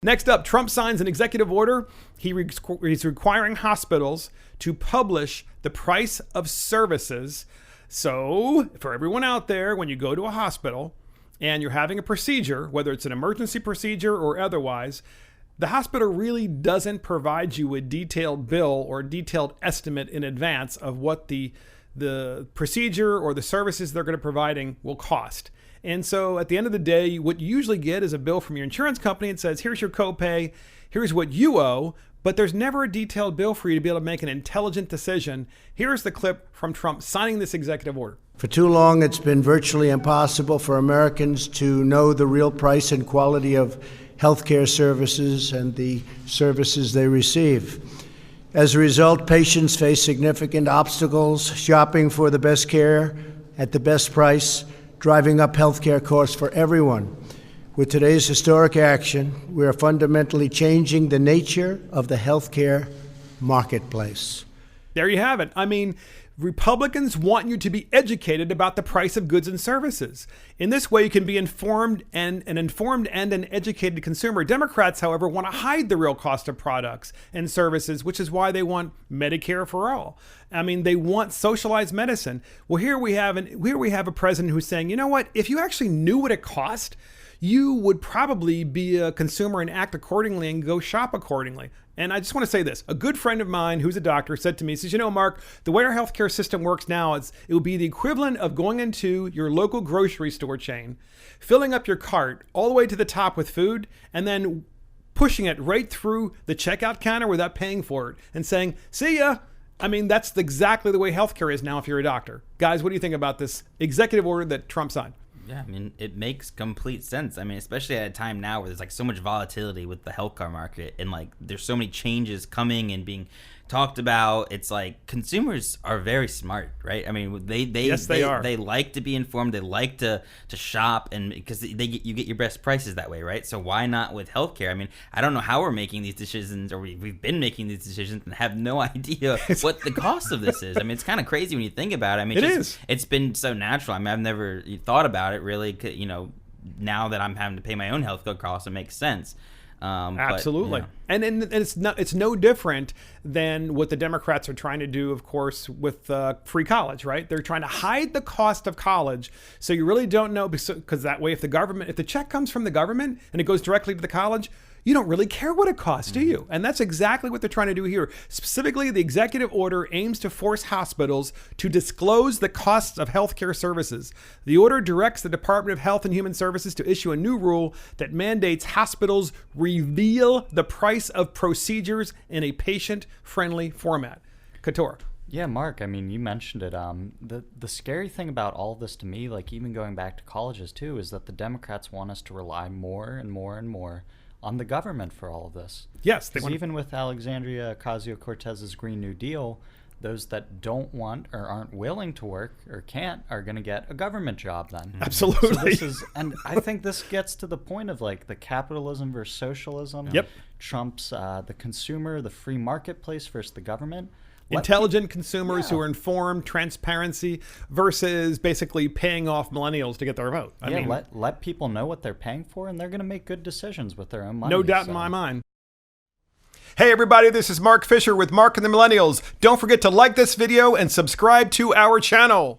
Next up, Trump signs an executive order. He's requiring hospitals to publish the price of services. So for everyone out there, when you go to a hospital and you're having a procedure, whether it's an emergency procedure or otherwise, the hospital really doesn't provide you a detailed bill or detailed estimate in advance of what the procedure or the services they're going to be providing will cost. And so at the end of the day, what you usually get is a bill from your insurance company. It says, here's your copay, here's what you owe, but there's never a detailed bill for you to be able to make an intelligent decision. Here's the clip from Trump signing this executive order. For too long, it's been virtually impossible for Americans to know the real price and quality of healthcare services and the services they receive. As a result, patients face significant obstacles shopping for the best care at the best price, driving up healthcare costs for everyone. With today's historic action, we are fundamentally changing the nature of the healthcare marketplace. There you have it. I mean, Republicans want you to be educated about the price of goods and services. In this way, you can be informed and an educated consumer. Democrats, however, want to hide the real cost of products and services, which is why they want Medicare for all. I mean, they want socialized medicine. Well, here we have a president who's saying, you know what? If you actually knew what it cost, you would probably be a consumer and act accordingly and go shop accordingly. And I just want to say this. A good friend of mine who's a doctor said to me, he says, you know, Mark, the way our healthcare system works now, it would be the equivalent of going into your local grocery store chain, filling up your cart all the way to the top with food, and then pushing it right through the checkout counter without paying for it and saying, see ya. I mean, that's exactly the way healthcare is now if you're a doctor. Guys, what do you think about this executive order that Trump signed? Yeah, I mean, it makes complete sense. I mean, especially at a time now where there's like so much volatility with the healthcare market and like there's so many changes coming and being talked about. It's like consumers are very smart, right? I mean, they are. They like to be informed. They like to shop, and because you get your best prices that way, right? So why not with healthcare? I mean, I don't know how we're making these decisions, or we've been making these decisions and have no idea what the cost of this is. I mean, it's kind of crazy when you think about it. I mean, it's been so natural. I mean, I've never thought about it really. You know, now that I'm having to pay my own healthcare costs, it makes sense. Absolutely. But, and it's no different than what the Democrats are trying to do, of course, with free college, right? They're trying to hide the cost of college. So you really don't know, because that way, if the check comes from the government and it goes directly to the college, you don't really care what it costs, do you? And that's exactly what they're trying to do here. Specifically, the executive order aims to force hospitals to disclose the costs of healthcare services. The order directs the Department of Health and Human Services to issue a new rule that mandates hospitals reveal the price of procedures in a patient-friendly format. Couture. Yeah, Mark, I mean, you mentioned it. The scary thing about all of this to me, like even going back to colleges too, is that the Democrats want us to rely more and more and more on the government for all of this. Yes. Because even with Alexandria Ocasio-Cortez's Green New Deal, those that don't want or aren't willing to work or can't are going to get a government job then. Absolutely. So and I think this gets to the point of like the capitalism versus socialism. Yep. Trump's the consumer, the free marketplace versus the government. Intelligent consumers who are informed, transparency versus basically paying off millennials to get their vote. I mean, let people know what they're paying for, and they're going to make good decisions with their own money. No doubt in my mind. Hey everybody, this is Mark Fisher with Mark and the Millennials. Don't forget to like this video and subscribe to our channel.